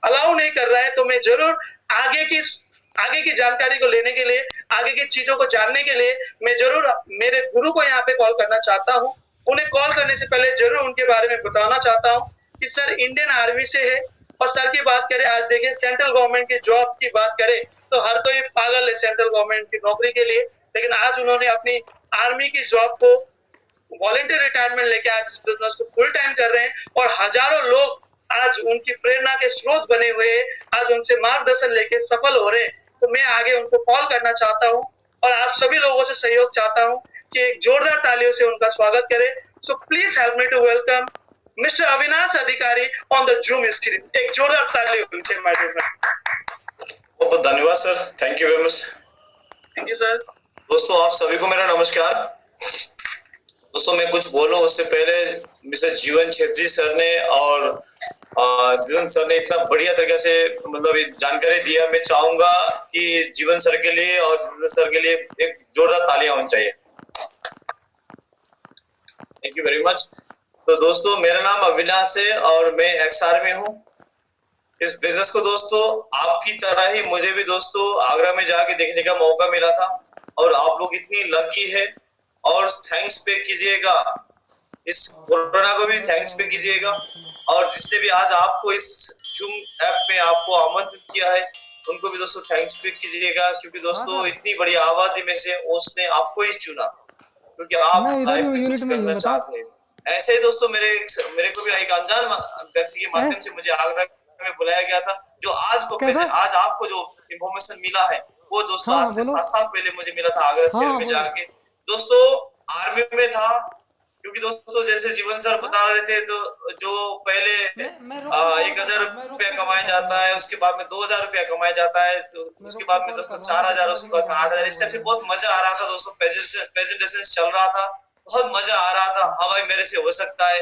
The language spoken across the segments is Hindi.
अलाउ नहीं कर रहा है, तो मैं जरूर आगे की जानकारी को लेने के लिए, आगे की चीजों को जानने के लिए मैं जरूर मेरे गुरु को यहाँ पे कॉल करना चाहता हूँ। उन्हें कॉल करने से पहले जरूर उनके बारे में बताना चाहता हूँ कि सर इंडियन आर्मी से है। और सर की बात करें, आज देखिए सेंट्रल गवर्नमेंट की जॉब की बात करें तो हर कोई पागल है सेंट्रल गवर्नमेंट की नौकरी के लिए, लेकिन आज उन्होंने अपनी आर्मी की जॉब को वॉलेंटियर रिटायरमेंट लेके आज इस बिजनेस को फुल टाइम कर रहे हैं और हजारों लोग आज उनकी प्रेरणा के स्रोत बने हुए हैं, आज उनसे मार्गदर्शन लेके सफल हो रहे हैं। तो मैं आगे उनको कॉल करना चाहता हूँ और आप सभी लोगों से सहयोग चाहता हूँ कि एक जोरदार तालियों से उनका स्वागत करें। So please help me to welcome mister Avinash Adhikari on the zoom screen. एक जोरदार ताली उनके माध्यम में। बहुत धन्यवाद sir, thank you very much. Thank you sir. दोस्तों आप सभी को मेरा नमस्कार। दोस्तों मैं कुछ बोलूं उससे पहले मिसेस जीवन छेत्री सर ने और जीवन सर ने इतना बढ़िया तरीके से मतलब जानकारी दिया। मैं चाहूंगा कि जीवन सर के लिए और जीवन सर के लिए एक जोरदार तालियां होनी चाहिए। Thank you very much. तो दोस्तों मेरा नाम अविनाश है और मैं एक्सआर में हूँ। इस बिजनेस को दोस्तों आपकी तरह ही मुझे भी दोस्तों आगरा में जाके देखने का मौका मिला था और आप लोग इतनी लकी है और थैंक्स पे कीजिएगा, इस कोरोना को भी थैंक्स पे कीजिएगा और जिसने भी आज आपको इस जूम ऐप में आपको आमंत्रित किया है उनको भी दोस्तों थैंक्स पे कीजिएगा, क्योंकि दोस्तों इतनी बड़ी आबादी में से उसने आपको ही चुना क्योंकि आप लाइफ में कुछ करना चाहते हैं। ऐसे ही दोस्तों मेरे को भी एक अनजान व्यक्ति के माध्यम से मुझे आगरा में बुलाया गया था, जो आज आपको जो इंफॉर्मेशन मिला है वो दोस्तों आज से 7 साल पहले मुझे मिला था आगरा शहर में जाके। दोस्तों आर्मी में था, क्योंकि दोस्तों जैसे जीवन सर बता रहे थे तो जो पहले 1000 रुपया कमाया जाता है, उसके बाद में 2000 रुपया कमाया जाता है, तो उसके बाद में दोस्तों 4000, उसके बाद में 8000। इस टाइप से बहुत मजा आ रहा था दोस्तों। प्रेजेंटेशन चल रहा था, बहुत मजा आ रहा था। हाँ भाई मेरे से हो सकता है,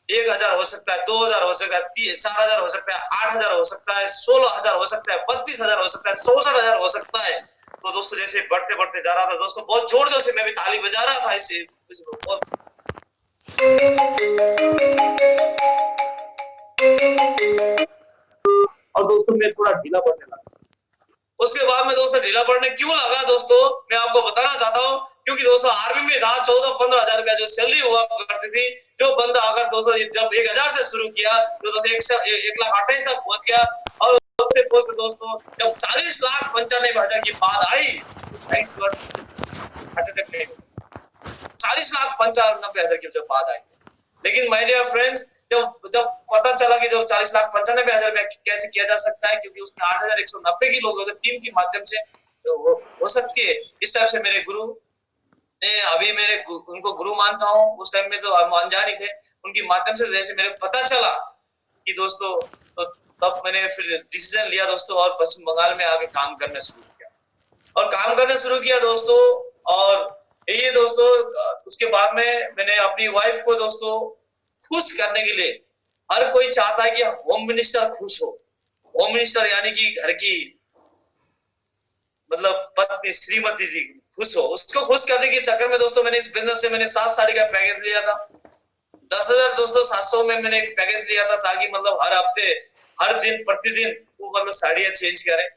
1000 हो सकता है, 2000 हो सकता है, 4000 हो सकता है, 8000 हो सकता है, 16000 हो सकता है, 32000 हो सकता है, 64000 हो सकता है। तो दोस्तों जैसे बढ़ते बढ़ते जा रहा था दोस्तों, बहुत जोर जोर से मैं भी ताली बजा रहा था इसे बहुत। और दोस्तों मैं थोड़ा ढीला पड़ने लगा। उसके बाद में दोस्तों ढीला पड़ने क्यों लगा दोस्तों मैं आपको बताना चाहता हूँ, क्योंकि दोस्तों आर्मी में था 14-15 हजार रुपया जो सैलरी हुआ करती थी। जो बंदा अगर दोस्तों जब 1000 से शुरू किया तो दोस्तों 1,28,000 तक पहुंच गया और उससे पहुंच दोस्तों जब 40,95,000 की बात आई, थैंक्स गॉड 40,95,000 की जब बात आई। लेकिन माय डियर फ्रेंड्स जब पता चला कि जो 40,95,000 रुपया कैसे किया जा सकता है, क्योंकि उसमें 8,190 की लोग टीम के माध्यम से हो सकती है। इस टाइप से मेरे गुरु ने, अभी उनको गुरु मानता हूँ, उस टाइम में तो हम अनजान ही थे, उनके माध्यम से जैसे मेरे पता चला कि दोस्तों तो तब मैंने फिर डिसीजन लिया दोस्तों और पश्चिम बंगाल में आके काम करना शुरू किया दोस्तों। और ये दोस्तों उसके बाद में मैंने अपनी वाइफ को दोस्तों खुश करने के लिए, हर कोई चाहता है कि होम मिनिस्टर खुश हो, होम मिनिस्टर यानी कि घर की मतलब पत्नी श्रीमती जी खुश हो, उसको खुश करने के चक्कर में दोस्तों मैंने इस बिजनेस से मैंने 7 साड़ी का पैकेज लिया था। 10,000 दोस्तों 700 में मैंने एक पैकेज लिया था, ताकि मतलब हर हफ्ते हर दिन प्रतिदिन वो मतलब साड़ियां चेंज करें,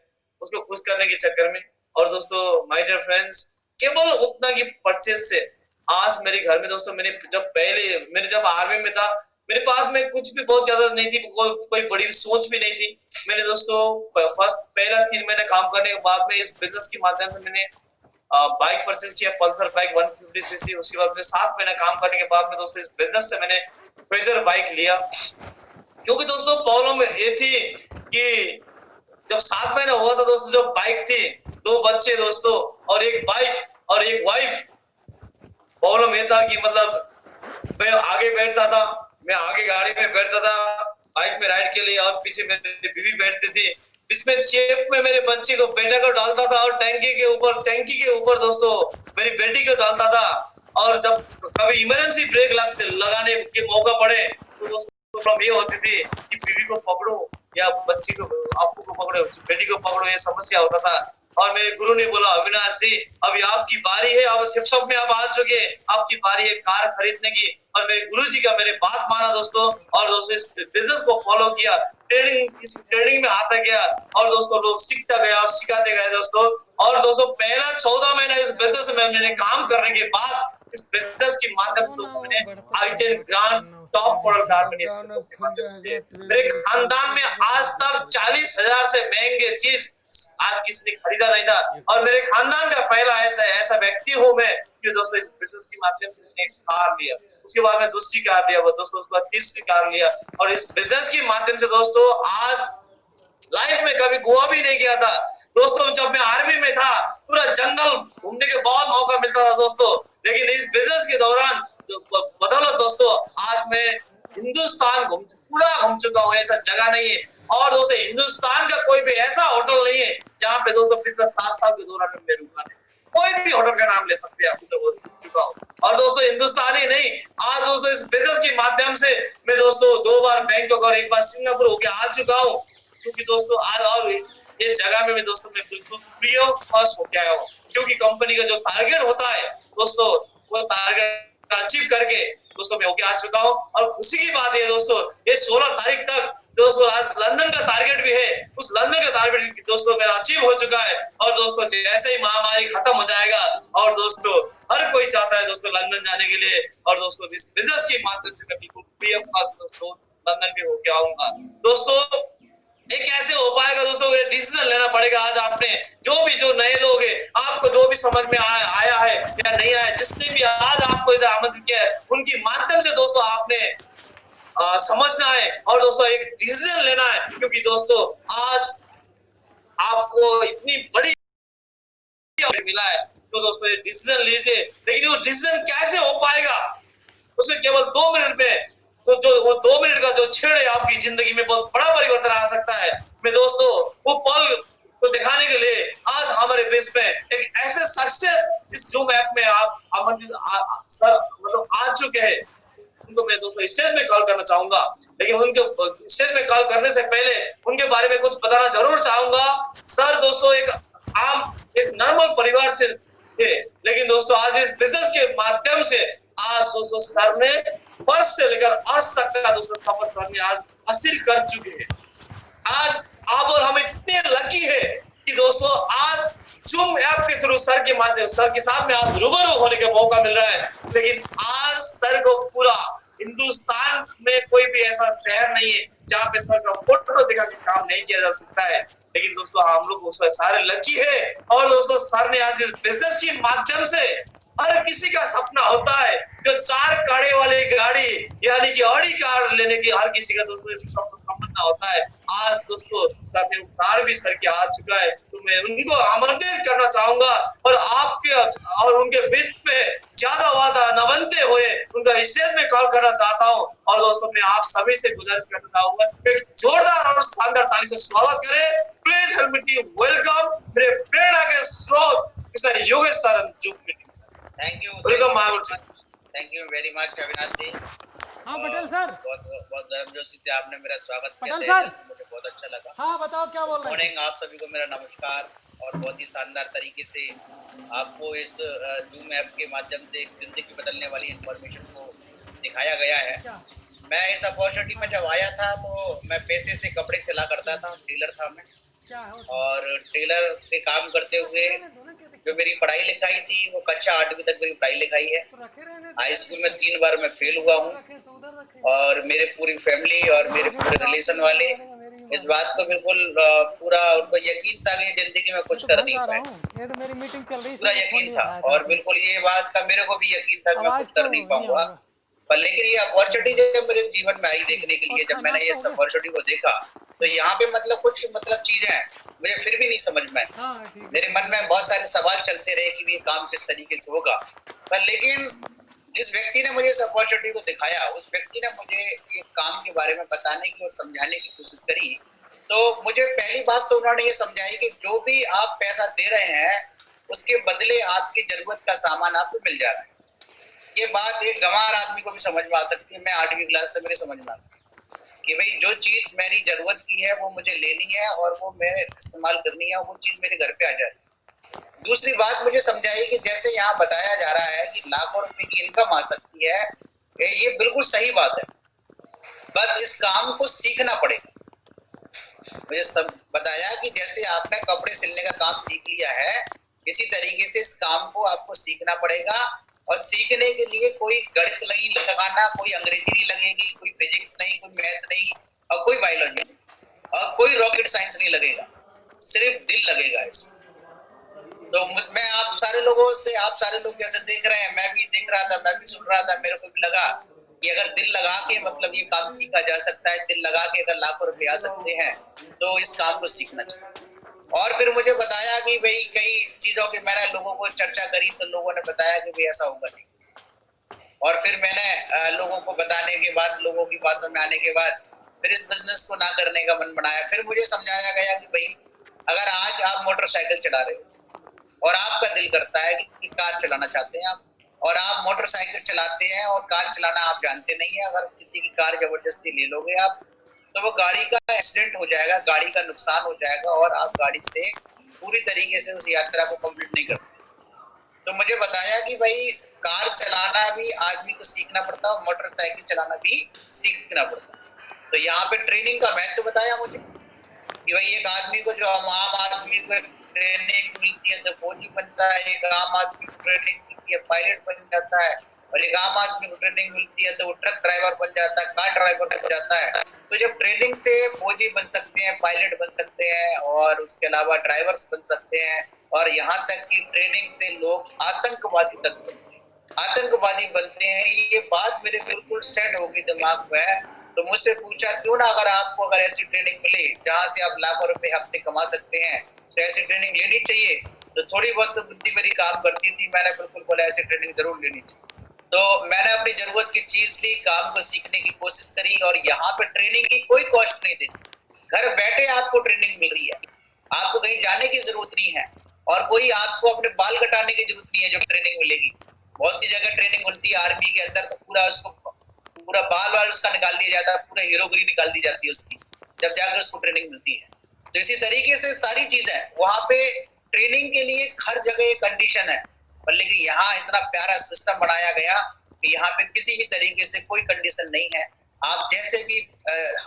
उसको खुश करने के चक्कर में। और दोस्तों माय डियर फ्रेंड्स केवल उतना की परचेज से आज मेरे घर में दोस्तों मैंने जब आर्मी में था मेरे पास में कुछ भी बहुत ज्यादा नहीं थी, कोई बड़ी सोच भी नहीं थी। मैंने दोस्तों पहला 3 महीने काम करने के बाद में इस बिजनेस के माध्यम से मैंने बाइक परचेज किया, पल्सर बाइक 150 सीसी। उसके बाद में 7 महीने काम करने के बाद में दोस्तों इस बिजनेस से मैंने फ्रेजर बाइक लिया, क्योंकि दोस्तों प्रॉब्लम ये थी कि जब 7 महीने हुआ था दोस्तों, जब बाइक थी, 2 बच्चे दोस्तों और एक बाइक और एक वाइफ। प्रॉब्लम ये था कि मतलब मैं आगे बैठता था, मैं आगे गाड़ी में बैठता था बाइक में राइड के लिए, और पीछे मेरी बीवी बैठती थी। इसमें चेप में मेरे बच्चे को बेटा को डालता था और टैंकी के ऊपर दोस्तों मेरी बेटी को डालता था। और जब कभी इमरजेंसी ब्रेक लगाने के मौका पड़े तो दोस्तों प्रॉब्लम ये होती थी कि बीवी को पकड़ो या बच्ची को, आपको को पकड़ो, बेटी को पकड़ो, ये समस्या होता था। और मेरे गुरु ने बोला अविनाश जी अभी आपकी बारी है, अब शिक्षक में आप आ चुके, आपकी बारी है कार खरीदने की। और मेरे गुरु जी का मेरे बात माना दोस्तों, और दोस्तों इस बिजनेस को फॉलो किया। इस ट्रेनिंग में आता गया और दोस्तों लोग सीखता गया और सिखाते गए दोस्तों। और दोस्तों पहला 14 महीना इस बिजनेस में मैंने काम करने के बाद इस बिजनेस के माध्यम से दोस्तों मैंने I10 grand top model car बनी इस बिजनेस के माध्यम से। मेरे खानदान में आज तक 40,000 से महंगे चीज आज किसी ने खरीदा नहीं था और मेरे खानदान का पहला ऐसा व्यक्ति हूँ मैं कि दोस्तों इस बिजनेस के माध्यम से मैंने एक कार लिया, उसके बाद में दूसरी कार लिया, वो दोस्तों उसके बाद तीसरी कार लिया और इस बिजनेस के माध्यम से दोस्तों आज लाइफ में कभी गोवा भी नहीं गया था दोस्तों। जब मैं आर्मी में था पूरा जंगल घूमने के बहुत मौका मिलता था दोस्तों, लेकिन इस बिजनेस के दौरान बदौलत दोस्तों आज मैं हिंदुस्तान पूरा घूम चुका हूँ, ऐसा जगह नहीं है। और दोस्तों हिंदुस्तान का कोई भी ऐसा होटल नहीं है जहाँ पे दोस्तों पिछले 7 साल के दौरान मैं रुका नहीं। कोई भी होटल का नाम ले सकते हैं, तो चुका हूँ। और दोस्तों हिंदुस्तान ही नहीं, आज दोस्तों इस बिजनेस के माध्यम से मैं दोस्तों 2 बार बैंकॉक और 1 बार सिंगापुर होके आ चुका हूँ, क्योंकि दोस्तों आज और ये जगह में भी दोस्तों मैं बिल्कुल फ्री ऑफ कॉस्ट होके आया हूँ, क्योंकि कंपनी का जो टारगेट होता है दोस्तों वो टारगेट अचीव करके दोस्तों मैं होके आ चुका हूँ। और खुशी की बात है दोस्तों ये 16 तारीख तक दोस्तों आज लंदन का टारगेट भी है, उस लंदन का टारगेट दोस्तों मेरा अचीव हो चुका है। और दोस्तों जैसे ही महामारी खत्म हो जाएगा और दोस्तों हर कोई चाहता है दोस्तों लंदन जाने के लिए, और दोस्तों इस बिजनेस के माध्यम से मैं बिल्कुल फ्री ऑफ कॉस्ट दोस्तों लंदन भी होके आऊंगा। दोस्तों ये कैसे हो पाएगा दोस्तों, ये डिसीजन लेना पड़ेगा। आज आपने जो नए लोग हैं, आपको जो भी समझ में आया है या नहीं आया, जिसने भी आज आपको इधर आमंत्रित किया है उनके माध्यम से दोस्तों आपने समझना है और दोस्तों एक डिसीजन लेना है, क्योंकि दोस्तों आज आपको इतनी बड़ी मिला है तो दोस्तों ये डिसीजन लीजिए। लेकिन वो डिसीजन कैसे हो पाएगा, उसे केवल 2 मिनट में, तो जो वो 2 मिनट का जो छेड़ है आपकी जिंदगी में बहुत बड़ा परिवर्तन आ सकता है। मैं दोस्तों वो पल को दिखाने के लिए आज हमारे बीच में एक ऐसे सक्सेस इस जूम ऐप में आप आमंत्रित सर मतलब आ चुके हैं, उनको मैं दोस्तों स्टेज में कॉल करना चाहूंगा। लेकिन उनके स्टेज में कॉल करने से पहले उनके बारे में कुछ बताना जरूर चाहूंगा। सर दोस्तों एक नॉर्मल परिवार से थे, लेकिन दोस्तों आज इस बिजनेस के माध्यम से आज दोस्तों सर ने फर्स्ट से लेकर अर्श तक का दोस्तों सफर सर ने आज हासिल कर चुके हैं। आज आप और हम इतने लकी है कि दोस्तों आज जूम ऐप के थ्रू सर के माध्यम सर के साथ में आज रूबरू होने का मौका मिल रहा है। लेकिन आज सर को पूरा हिंदुस्तान में कोई भी ऐसा शहर नहीं है जहाँ पे सर का फोटो दिखा के काम नहीं किया जा सकता है। लेकिन दोस्तों हम लोग सारे लकी है और दोस्तों सर ने आज इस बिजनेस के माध्यम से हर किसी का सपना होता है जो 4 कारे वाली गाड़ी यानी कि ऑडी कार लेने की हर किसी का दोस्तों सपना होता है। आज दोस्तों सर ने कार भी सर के आ चुका है, तो मैं उनको आमंत्रित करना चाहूंगा और आपके और उनके बीच में ज्यादा वादा न बनते हुए उनका स्टेज में कॉल करना चाहता हूँ। और दोस्तों मैं आप सभी से गुजारिश करना चाहूंगा एक जोरदार और शानदार ताली से स्वागत करें। Please help me to welcome मेरे प्रेरणा के स्रोत mister Yogesh sir Zoom meeting. Thank you, welcome माहौल। Thank you very much Avinash ji. हाँ पटेल सर, बहुत गर्मजोशी से आपने मेरा स्वागत किया, पटेल सर मुझे बहुत अच्छा लगा। हाँ बताओ क्या बोल रहे हैं। मॉर्निंग आप सभी को मेरा नमस्कार और बहुत ही शानदार तरीके से आपको इस जूम ऐप के माध्यम से एक जिंदगी बदलने वाली इंफॉर्मेशन को दिखाया गया है। क्या? मैं इस अपॉर्चुनिटी में जब आया था तो मैं पैसे से कपड़े सिला करता था, टेलर था मैं, और टेलर पे काम करते हुए जो मेरी पढ़ाई लिखाई थी वो कक्षा 8वीं तक मेरी पढ़ाई लिखाई है। हाई स्कूल में 3 बार मैं फेल हुआ हूँ और मेरे पूरी फैमिली और मेरे पूरे रिलेशन वाले इस बात को बिल्कुल पूरा उनको यकीन था कि जिंदगी में कुछ कर नहीं पाए, पूरा यकीन था और बिल्कुल ये बात का मेरे को भी यकीन था कि मैं कुछ कर नहीं पाऊंगा। पर लेकिन ये अपॉर्चुनिटी जब मेरे जीवन में आई देखने के लिए, जब मैंने ये अपॉर्चुनिटी को देखा तो यहाँ पे कुछ चीजें मुझे फिर भी नहीं समझ में। मेरे मन में बहुत सारे सवाल चलते रहे कि ये काम किस तरीके से होगा। पर लेकिन जिस व्यक्ति ने मुझे इस अपॉर्चुनिटी को दिखाया, उस व्यक्ति ने मुझे ये काम के बारे में बताने की और समझाने की कोशिश करी। तो मुझे पहली बात तो उन्होंने ये समझाई कि जो भी आप पैसा दे रहे हैं उसके बदले आपकी जरूरत का सामान आपको मिल जा रहा है। ये बात एक गंवार आदमी को भी समझ में आ सकती है। मैं 8वीं क्लास तक मेरे समझ में आ गई कि भाई जो चीज मेरी जरूरत की है वो मुझे लेनी है और वो मैं इस्तेमाल करनी है, वो चीज मेरे घर पे आ जाए। दूसरी बात मुझे समझाई कि जैसे यहाँ बताया जा रहा है कि लाखों रुपए की इनकम आ सकती है, ये बिल्कुल सही बात है। बस इस काम को सीखना पड़ेगा। मुझे बताया कि जैसे आपने कपड़े सिलने का काम सीख लिया है, इसी तरीके से इस काम को आपको सीखना पड़ेगा। और सीखने के लिए कोई गणित नहीं लगाना, कोई अंग्रेजी नहीं लगेगी, कोई फिजिक्स नहीं, कोई मैथ नहीं और कोई बायोलॉजी नहीं और कोई रॉकेट साइंस नहीं लगेगा, सिर्फ दिल लगेगा इसमें। तो मैं आप सारे लोग जैसे देख रहे हैं, मैं भी देख रहा था, मैं भी सुन रहा था, मेरे को भी लगा कि अगर दिल लगा के मतलब ये काम सीखा जा सकता है, दिल लगा के अगर लाखों रुपए आ सकते हैं तो इस काम को सीखना चाहिए। और फिर मुझे बताया कि भाई कई चीजों की मैंने लोगों को चर्चा करी तो लोगों ने बताया कि भाई ऐसा होगा नहीं। और फिर मैंने लोगों को बताने के बाद, लोगों की बातों में आने के बाद फिर इस बिजनेस को ना करने का मन बनाया। फिर मुझे समझाया गया कि भाई अगर आज आप मोटरसाइकिल चला रहे हो और आपका दिल करता है कि कार चलाना चाहते हैं आप, और आप मोटरसाइकिल चलाते हैं और कार चलाना आप जानते नहीं है, अगर किसी की कार जबरदस्ती ले लोगे आप तो वो गाड़ी का एक्सीडेंट हो जाएगा, गाड़ी का नुकसान हो जाएगा और आप गाड़ी से पूरी तरीके से उस यात्रा को कंप्लीट नहीं करते। तो मुझे बताया कि भाई कार चलाना भी आदमी को सीखना पड़ता है और मोटरसाइकिल चलाना भी सीखना पड़ता है। तो यहाँ पे ट्रेनिंग का महत्व बताया मुझे कि भाई एक आदमी को, जो आम आदमी को ट्रेनिंग मिलती है तो फौजी बनता है, एक आम आदमी को ट्रेनिंग मिलती है पायलट बन जाता है, और एक आम आदमी को ट्रेनिंग मिलती है तो वो ट्रक ड्राइवर बन जाता है, कार ड्राइवर बन जाता है। तो जब ट्रेनिंग से फौजी बन सकते हैं, पायलट बन सकते हैं और उसके अलावा ड्राइवर्स बन सकते हैं, और यहाँ तक कि ट्रेनिंग से लोग आतंकवादी तक बनते हैं, आतंकवादी बनते हैं। ये बात मेरे बिल्कुल सेट होगी दिमाग में। तो मुझसे पूछा क्यों ना अगर आपको अगर ऐसी ट्रेनिंग मिले जहाँ से आप लाखों रुपए हफ्ते कमा सकते हैं तो ऐसी ट्रेनिंग लेनी चाहिए। तो थोड़ी बहुत तो बुद्धि मेरी काम करती थी, मैंने बिल्कुल बोला ऐसी ट्रेनिंग जरूर लेनी चाहिए। तो मैंने अपनी जरूरत की चीज ली, काम को सीखने की कोशिश करी, और यहाँ पे ट्रेनिंग की कोई कॉस्ट नहीं देती, घर बैठे आपको ट्रेनिंग मिल रही है, आपको कहीं जाने की जरूरत नहीं है और कोई आपको अपने बाल कटाने की जरूरत नहीं है जो ट्रेनिंग मिलेगी। बहुत सी जगह ट्रेनिंग मिलती है आर्मी के अंदर तो पूरा बाल उसका निकाल दिया जाता है, पूरा हीरोगिरी निकाल दी जाती है उसकी, जब जाकर उसको ट्रेनिंग मिलती है। तो इसी तरीके से सारी चीजें वहां पे ट्रेनिंग के लिए हर जगह एक कंडीशन है, पर लेकिन यहाँ इतना प्यारा सिस्टम बनाया गया कि यहाँ पे किसी भी तरीके से कोई कंडीशन नहीं है। आप जैसे भी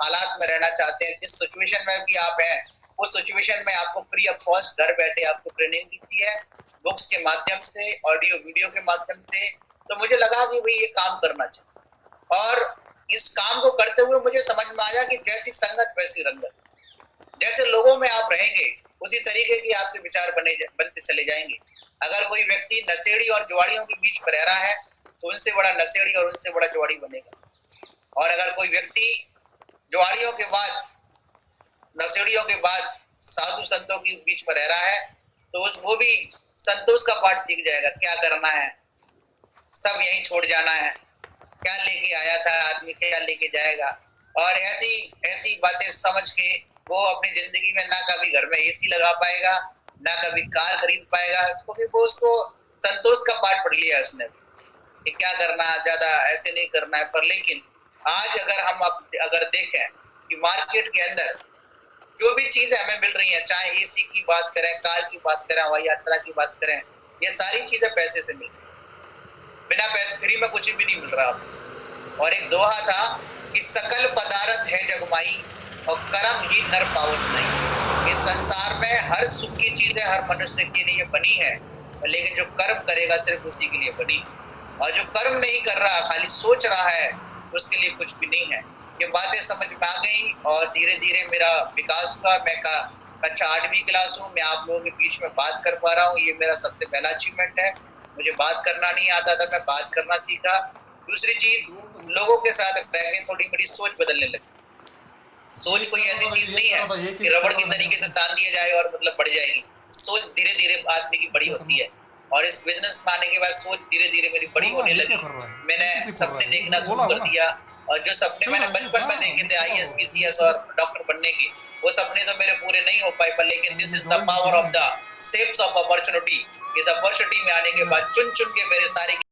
हालात में रहना चाहते हैं, जिस सिचुएशन में भी आप हैं, उस सिचुएशन में आपको फ्री ऑफ कॉस्ट घर बैठे आपको ट्रेनिंग मिलती है, बुक्स के माध्यम से, ऑडियो वीडियो के माध्यम से। तो मुझे लगा कि भाई ये काम करना चाहिए, और इस काम को करते हुए मुझे समझ में आया कि जैसी संगत वैसी रंगत, जैसे लोगों में आप रहेंगे उसी तरीके की आपके विचार बनते चले जाएंगे। अगर कोई व्यक्ति नशेड़ी और जुआड़ियों के बीच में रह रहा है तो उनसे बड़ा नशेड़ी और उनसे बड़ा जुआड़ी बनेगा, और अगर कोई व्यक्ति जुआड़ियों के बाद, नशेड़ियों के बाद साधु संतों के बीच में रह रहा है तो वो भी संतोष का पाठ सीख जाएगा, क्या करना है, सब यहीं छोड़ जाना है, क्या लेके आया था आदमी क्या लेके जाएगा। और ऐसी बातें समझ के वो अपनी जिंदगी में ना कभी घर में एसी लगा पाएगा, ना कभी कार खरीद पाएगा, क्योंकि वो उसको संतोष का पाठ पढ़ लिया उसने कि क्या करना, ज्यादा ऐसे नहीं करना है। पर लेकिन आज अगर हम अगर देखें कि मार्केट के अंदर जो भी चीजें हमें मिल रही हैं, चाहे एसी की बात करें, कार की बात करें, हवाई यात्रा की बात करें, ये सारी चीजें पैसे से मिल रही है, बिना पैसे फ्री में कुछ भी नहीं मिल रहा आपको। और एक दोहा था कि सकल पदार्थ है जगमाई और कर्म ही नर पावत नहीं। इस संसार में हर सुख की चीजें हर मनुष्य के लिए बनी है, लेकिन जो कर्म करेगा सिर्फ उसी के लिए बनी, और जो कर्म नहीं कर रहा खाली सोच रहा है उसके लिए कुछ भी नहीं है। ये बातें समझ में आ गई और धीरे धीरे मेरा विकास हुआ। मैं कक्षा 8वीं क्लास हूँ, मैं आप लोगों के बीच में बात कर पा रहा हूँ, ये मेरा सबसे पहला अचीवमेंट है। मुझे बात करना नहीं आता था, मैं बात करना सीखा। दूसरी चीज, लोगों के साथ रह के थोड़ी मेरी सोच बदलने लगी। सोच कोई ऐसी चीज नहीं है कि रबड़ की तरीके से तान दिया जाए और मतलब बढ़ जाएगी। सोच धीरे धीरे आदमी की बड़ी होती है, और इस बिजनेस में आने के बाद सोच धीरे धीरे मेरी बड़ी होने लगी। मैंने सपने देखना शुरू कर दिया, और जो सपने मैंने बचपन में देखे थे IAS PCS और डॉक्टर बनने के, वो सपने तो मेरे पूरे नहीं हो पाए, पर लेकिन this is the power of the shapes of opportunity. इस अपॉर्चुनिटी में आने के बाद चुन चुन के मेरे सारे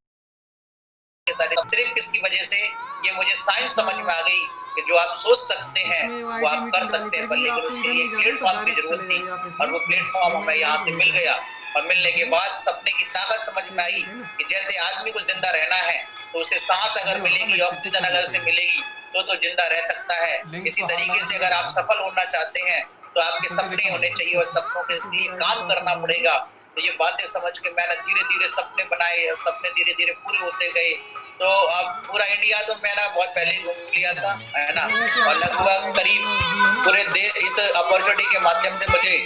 सिर्फ किसकी वजह से, ये मुझे साइंस समझ में आ गई कि जो आप सोच सकते हैं वो आप कर सकते हैं, पर लेकिन उसके लिए प्लेटफॉर्म की जरूरत थी, और वो प्लेटफॉर्म हमें यहाँ से मिल गया। और मिलने के बाद सपने की ताकत समझ में आई कि जैसे आदमी को जिंदा रहना है तो उसे सांस अगर मिलेगी, ऑक्सीजन अगर उसे मिलेगी तो जिंदा रह सकता है। इसी तरीके से अगर आप सफल होना चाहते हैं तो आपके सपने होने चाहिए और सपनों के लिए काम करना पड़ेगा। तो ये बातें समझ के मैंने धीरे धीरे सपने बनाए और सपने धीरे धीरे पूरे होते गए। तो अब पूरा इंडिया तो मैंने बहुत पहले ही घूम लिया था, है ना। और लगभग करीब पूरे देश इस अपॉर्चुनिटी के माध्यम से मुझे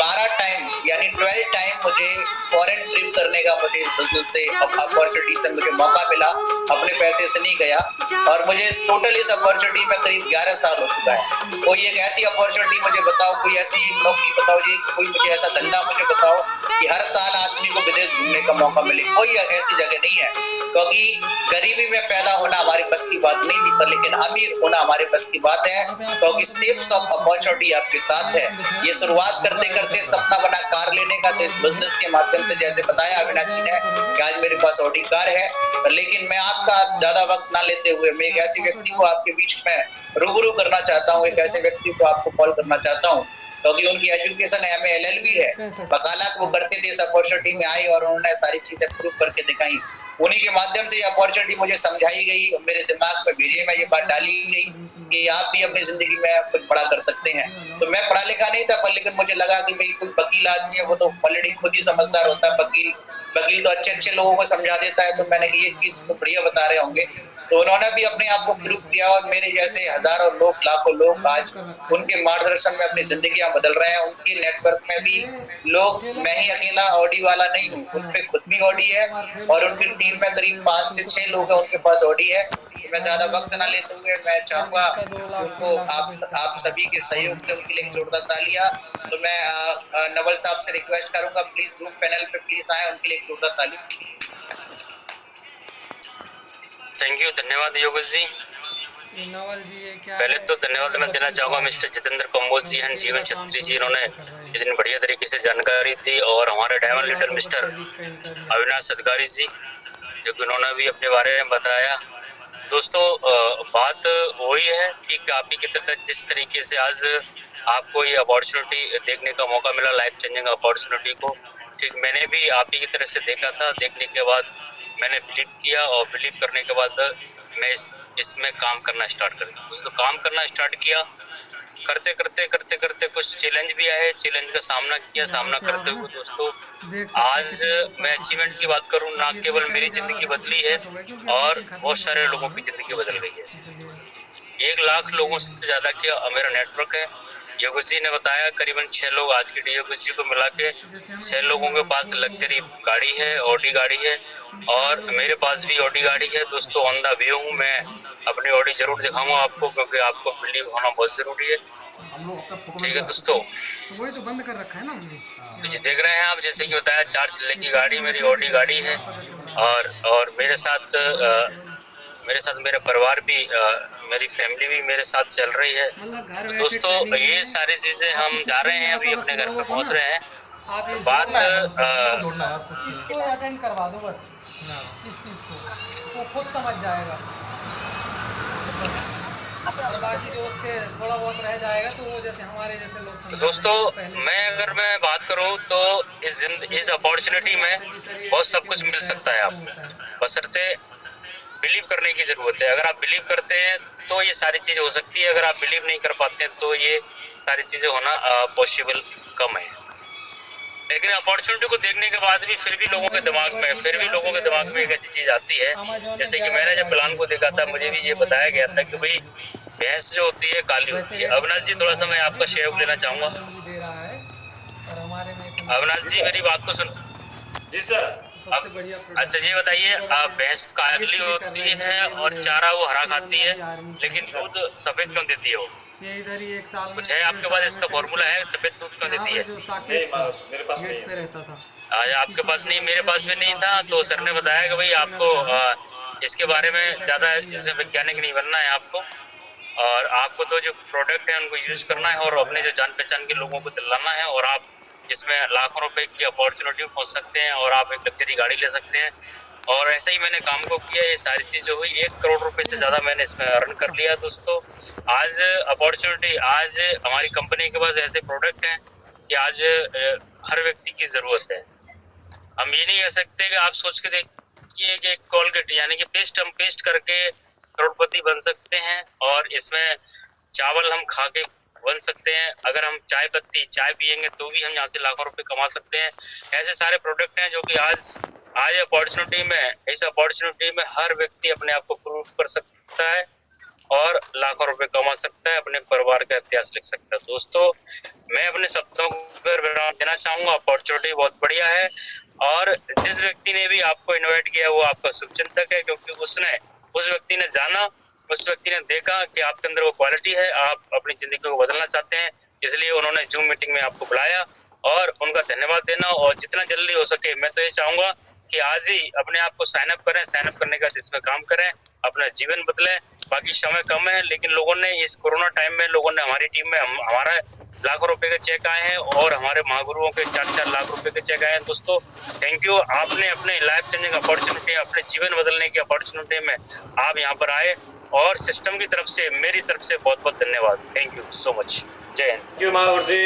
12 टाइम यानी 12 टाइम मुझे फॉरेन ट्रिप करने का मुझे बिजनेस से अपॉर्चुनिटी से मुझे मौका मिला, अपने पैसे से नहीं गया। और मुझे टोटल इस अपॉर्चुनिटी में करीब 11 साल हो चुका है। कोई एक ऐसी अपॉर्चुनिटी मुझे बताओ, कोई ऐसी नौकरी बताओ जी, कोई मुझे ऐसा धंधा मुझे बताओ कि हर साल आदमी को विदेश घूमने का मौका मिले। कोई ऐसी जगह नहीं है, क्योंकि गरीबी में पैदा होना हमारे बस की बात नहीं थी, पर लेकिन अमीर होना हमारे बस की बात है, क्योंकि सिर्फ ऑफ अपॉर्चुनिटी आपके साथ है। ये शुरुआत करते करते सपना बना कार लेने का, तो इस बिजनेस के माध्यम से जैसे बताया अविनाश जी ने कि आज मेरे पास ऑडी कार है। लेकिन मैं आपका ज्यादा वक्त ना लेते हुए मैं एक ऐसे व्यक्ति को आपके बीच में रूबरू करना चाहता हूँ, एक ऐसे व्यक्ति को आपको कॉल करना चाहता हूँ, क्योंकि उनकी एजुकेशन MA LLB है। वकालत वो करते थे, इस अपॉर्चुनिटी में आए और उन्होंने सारी चीजें प्रूव करके दिखाई। उन्हीं के माध्यम से ये अपॉर्चुनिटी मुझे समझाई गई, मेरे दिमाग में भेजे में ये बात डाली गई कि आप भी अपनी जिंदगी में कुछ बड़ा कर सकते हैं। तो मैं पढ़ा लिखा नहीं था, पर लेकिन मुझे लगा कि भाई कोई वकील आदमी है, वो तो ऑलरेडी खुद ही समझदार होता है। वकील तो अच्छे अच्छे लोगों को समझा देता है। तो मैंने ये चीज तो बढ़िया बता रहे होंगे। तो उन्होंने भी अपने आप को प्रूव किया और मेरे जैसे हजारों लोग, लाखों लोग आज उनके मार्गदर्शन में अपनी जिंदगियां बदल रहे हैं। उनके नेटवर्क में भी लोग, मैं ही अकेला ऑडी वाला नहीं हूँ, उनपे खुद भी ऑडी है और उनकी टीम में करीब 5 से 6 लोग हैं, उनके पास ऑडी है। तो मैं ज्यादा वक्त ना लेते हुए मैं चाहूंगा उनको आप सभी के सहयोग से उनके लिए एक जोरदार तालियां। तो मैं नवल साहब से रिक्वेस्ट करूंगा, प्लीज जूम पैनल पे प्लीज आए, उनके लिए एक जोरदार ताली। थैंक यू, धन्यवाद योगेश जी। नवल जी ये क्या पहले तो धन्यवाद मैं देना चाहूंगा मिस्टर जितेंद्र कंबोज जी एंड जीवन छत्री जी, इन्होंने इतनी बढ़िया तरीके से जानकारी दी, और हमारे डायमंड लीडर मिस्टर अविनाश सदगारी जी, जो कि उन्होंने भी अपने बारे में बताया। दोस्तों बात वही है कि काफी की तरह जिस तरीके से आज आपको ये अपॉर्चुनिटी देखने का मौका मिला, लाइफ चेंजिंग अपॉर्चुनिटी को, ठीक मैंने भी आप ही की तरह से देखा था। देखने के बाद मैंने बिलीव किया और बिलीव करने के बाद मैं इसमें काम करना स्टार्ट कर दिया। दोस्तों काम करना स्टार्ट किया, करते करते कुछ चैलेंज भी आए, चैलेंज का सामना किया। सामना करते हुए दोस्तों आज मैं अचीवमेंट की बात करूं, ना केवल मेरी जिंदगी बदली है और बहुत सारे लोगों की जिंदगी बदल गई है। 1 लाख लोगों से ज्यादा क्या मेरा नेटवर्क है। योगेश जी ने बताया करीबन 6 लोग आज के योगेश जी को मिला के 6 लोगों के पास लग्जरी गाड़ी है, ऑडी गाड़ी है, और मेरे पास भी ऑडी गाड़ी है। दोस्तों ऑन द वे हूँ, मैं अपनी ऑडी जरूर दिखाऊंगा आपको, क्योंकि आपको बिलीव होना बहुत जरूरी है। ठीक है दोस्तों, वही तो बंद कर रखा है ना। ये देख रहे हैं आप, जैसे कि बताया 4 चलने की गाड़ी मेरी ऑडी गाड़ी है, और मेरे साथ मेरा परिवार भी, मेरी फैमिली भी मेरे साथ चल रही है। तो दोस्तों ये सारी चीजें हम जा रहे हैं, अभी अपने घर पे पहुंच रहे हैं। आप ये बात इसको अटेंड करवा दो बस, इस चीज को वो खुद समझ जाएगा। और बाकी जो उसके थोड़ा बहुत रह जाएगा तो वो जैसे हमारे जैसे लोग समझ। दोस्तों अगर मैं बात करूं तो इस अपॉर्चुनिटी में बहुत सब कुछ मिल सकता है आपको, बशर्ते बिलीव करने की जरूरत है। अगर आप बिलीव करते हैं तो ये सारी चीजें हो सकती है, अगर आप बिलीव नहीं कर पाते हैं तो ये सारी चीजें होना पॉसिबल कम है। लेकिन अपॉर्चुनिटी को देखने के बाद भी फिर भी लोगों के दिमाग में एक ऐसी चीज आती है, जैसे कि मैंने जब प्लान को देखा था मुझे भी ये बताया गया था कि भाई भैंस जो होती है काली होती है। अविनाश जी थोड़ा सा मैं आपका सहयोग लेना चाहूंगा। अविनाश जी मेरी बात को सुन। जी सर। अच्छा ये बताइए, भैंस काली होती है और चारा वो हरा खाती है, लेकिन दूध सफेद क्यों देती है? वो इधर ही 1 साल कुछ है आपके पास इसका फॉर्मूला है, सफेद दूध क्यों देती है? मेरे पास नहीं है। आज आपके पास नहीं, मेरे पास भी नहीं था। तो सर ने बताया कि भाई आपको इसके बारे में ज्यादा जैसे वैज्ञानिक नहीं बनना है आपको, और आपको तो जो प्रोडक्ट है उनको यूज करना है और अपने जो जान पहचान के लोगों को दिलाना है, और आप इसमें लाखों रुपए की अपॉर्चुनिटी पहुंच सकते हैं और आप एक लग्जरी गाड़ी ले सकते हैं। और ऐसे ही मैंने काम को किया, ये सारी चीजें हुई। 1 करोड़ रुपए से ज्यादा मैंने इसमें अर्न कर लिया। दोस्तों आज अपॉर्चुनिटी, आज हमारी कंपनी के पास ऐसे प्रोडक्ट हैं कि आज हर व्यक्ति की जरूरत है। हम ये नहीं कह सकते कि आप सोच के देखिए कि कोलगेट यानी कि पेस्ट हम पेस्ट करके करोड़पति बन सकते हैं, और इसमें चावल हम खा के बन सकते हैं। अगर हम चाय पत्ती चाय पियेंगे तो भी हम यहाँ से लाखों रुपए कमा सकते हैं। ऐसे सारे प्रोडक्ट हैं जो कि आज अपॉर्चुनिटी में, इस अपॉर्चुनिटी में हर व्यक्ति अपने आप को प्रूफ कर सकता है और लाखों रुपए कमा सकता है, अपने परिवार का इतिहास लिख सकता है। दोस्तों, मैं अपने शब्दों पर विराम देना चाहूंगा। अपॉर्चुनिटी बहुत बढ़िया है और जिस व्यक्ति ने भी आपको इनवाइट किया वो आपका शुभचिंतक है, क्योंकि उस व्यक्ति ने जाना, उस व्यक्ति ने देखा कि आपके अंदर वो क्वालिटी है, आप अपनी जिंदगी को बदलना चाहते हैं, इसलिए उन्होंने जूम मीटिंग में आपको बुलाया और उनका धन्यवाद देना। और जितना जल्दी हो सके मैं तो ये चाहूंगा कि आज ही अपने आप को साइन अप करें, साइन अप करने का जिसमें काम करें, अपना जीवन बदलें। बाकी समय कम है, लेकिन लोगों ने इस कोरोना टाइम में लोगों ने हमारी टीम में हमारा लाखों रुपए के चेक आए हैं और हमारे महागुरुओं के 4-4 लाख रुपए के चेक आए हैं। दोस्तों, थैंक यू। आपने अपने लाइफ चेंजिंग अपॉर्चुनिटी, अपने जीवन बदलने की अपॉर्चुनिटी में आप यहाँ पर आए और सिस्टम की तरफ से, मेरी तरफ से बहुत बहुत धन्यवाद। Thank you so much. जय हिंद। महावर जी।